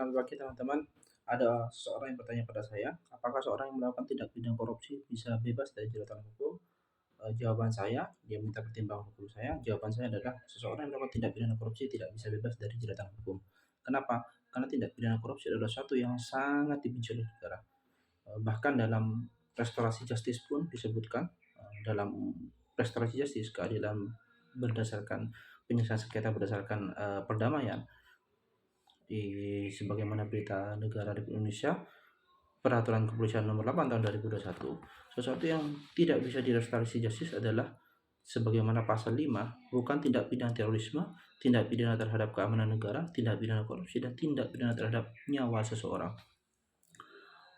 selamat pagi teman-teman. Ada seseorang yang bertanya pada saya, apakah seorang yang melakukan tindak pidana korupsi bisa bebas dari jeratan hukum? Jawaban saya, dia minta pertimbangan hukum saya. Jawaban saya adalah seseorang yang melakukan tindak pidana korupsi tidak bisa bebas dari jeratan hukum. Kenapa? Karena tindak pidana korupsi adalah suatu yang sangat dibenci oleh negara. Bahkan dalam restorasi justice pun disebutkan, dalam restorasi justice keadilan berdasarkan penyelesaian sengketa berdasarkan perdamaian sebagaimana berita negara Republik Indonesia, Peraturan Kepolisian Nomor 8 Tahun 2021, sesuatu yang tidak bisa direstorasi justice adalah sebagaimana pasal 5, bukan tindak pidana terorisme, tindak pidana terhadap keamanan negara, tindak pidana korupsi, dan tindak pidana terhadap nyawa seseorang.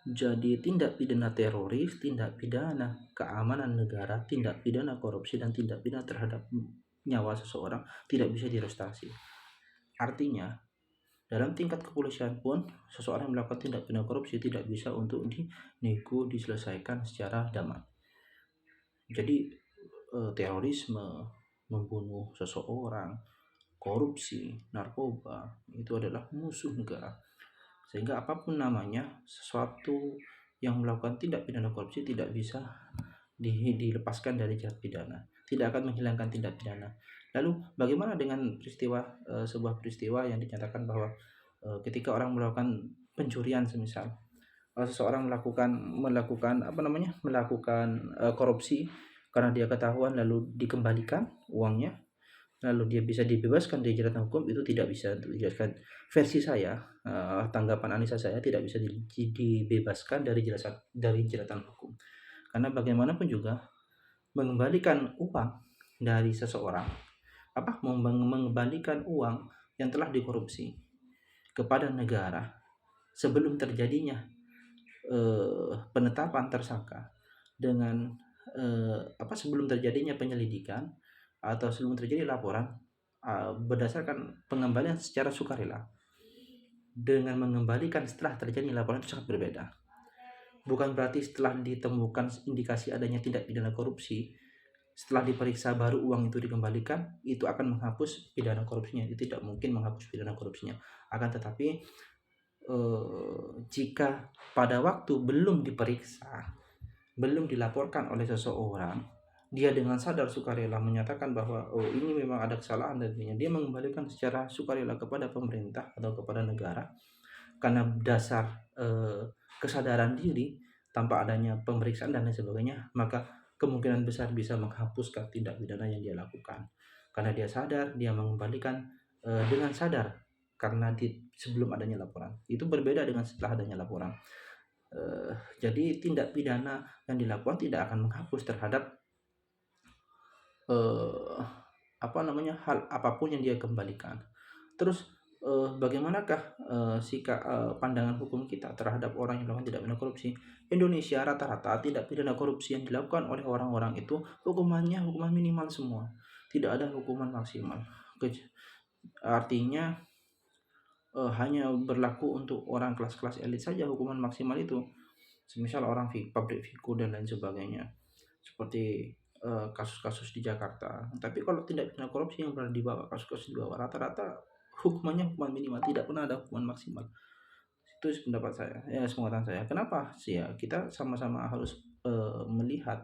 Jadi tindak pidana teroris, tindak pidana keamanan negara, tindak pidana korupsi, dan tindak pidana terhadap nyawa seseorang tidak bisa direstorasi. Artinya, dalam tingkat kepolisian pun, seseorang yang melakukan tindak pidana korupsi tidak bisa untuk diselesaikan secara damai. Jadi terorisme, membunuh seseorang, korupsi, narkoba, itu adalah musuh negara. Sehingga apapun namanya, sesuatu yang melakukan tindak pidana korupsi tidak bisa dilepaskan dari jerat pidana, tidak akan menghilangkan tindak pidana. Lalu bagaimana dengan sebuah peristiwa yang dinyatakan bahwa ketika orang melakukan pencurian, semisal seseorang melakukan korupsi karena dia ketahuan lalu dikembalikan uangnya, lalu dia bisa dibebaskan dari jeratan hukum, itu tidak bisa dijelaskan. Versi saya, tanggapan analisa saya, tidak bisa dibebaskan dari jeratan hukum, karena bagaimanapun juga mengembalikan uang dari seseorang, mengembalikan uang yang telah dikorupsi kepada negara sebelum terjadinya penetapan tersangka, dengan sebelum terjadinya penyelidikan atau sebelum terjadi laporan, berdasarkan pengembalian secara sukarela dengan mengembalikan setelah terjadi laporan, itu sangat berbeda. Bukan berarti setelah ditemukan indikasi adanya tindak pidana korupsi, setelah diperiksa baru uang itu dikembalikan, itu akan menghapus pidana korupsinya. Itu tidak mungkin menghapus pidana korupsinya. Akan tetapi jika pada waktu belum diperiksa, belum dilaporkan oleh seseorang, dia dengan sadar sukarela menyatakan bahwa ini memang ada kesalahan, dan dia mengembalikan secara sukarela kepada pemerintah atau kepada negara karena dasar kesadaran diri tanpa adanya pemeriksaan dan lain sebagainya, maka kemungkinan besar bisa menghapuskan tindak pidana yang dia lakukan karena dia sadar, dia mengembalikan dengan sadar karena sebelum adanya laporan. Itu berbeda dengan setelah adanya laporan. Jadi tindak pidana yang dilakukan tidak akan menghapus terhadap hal apapun yang dia kembalikan. Terus bagaimanakah sikap pandangan hukum kita terhadap orang yang melakukan tindak pidana korupsi? Indonesia rata-rata tindak pidana korupsi yang dilakukan oleh orang-orang itu hukuman minimal semua, tidak ada hukuman maksimal. Artinya hanya berlaku untuk orang kelas-kelas elit saja hukuman maksimal itu, semisal orang pabrik Vico dan lain sebagainya, seperti kasus-kasus di Jakarta. Tapi kalau tindak pidana korupsi yang berada di bawah, kasus-kasus di bawah, rata-rata hukuman minimal, tidak pernah ada hukuman maksimal. Itu pendapat saya, sepengetahuan saya. Kenapa sih ya, kita sama-sama harus melihat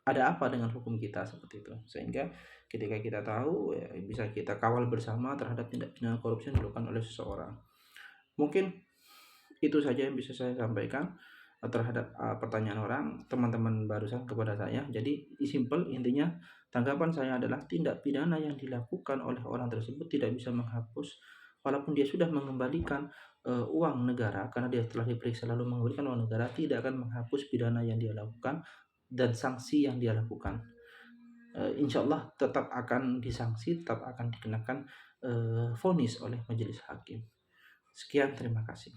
ada apa dengan hukum kita seperti itu, sehingga ketika kita tahu, bisa kita kawal bersama terhadap tindak pidana korupsi yang dilakukan oleh seseorang. Mungkin itu saja yang bisa saya sampaikan terhadap pertanyaan orang teman-teman barusan kepada saya. Jadi simple, intinya tanggapan saya adalah tindak pidana yang dilakukan oleh orang tersebut tidak bisa menghapus, walaupun dia sudah mengembalikan uang negara karena dia telah diperiksa lalu mengembalikan uang negara, tidak akan menghapus pidana yang dia lakukan dan sanksi yang dia lakukan. Insya Allah tetap akan disanksi, tetap akan dikenakan vonis oleh majelis hakim. Sekian, terima kasih.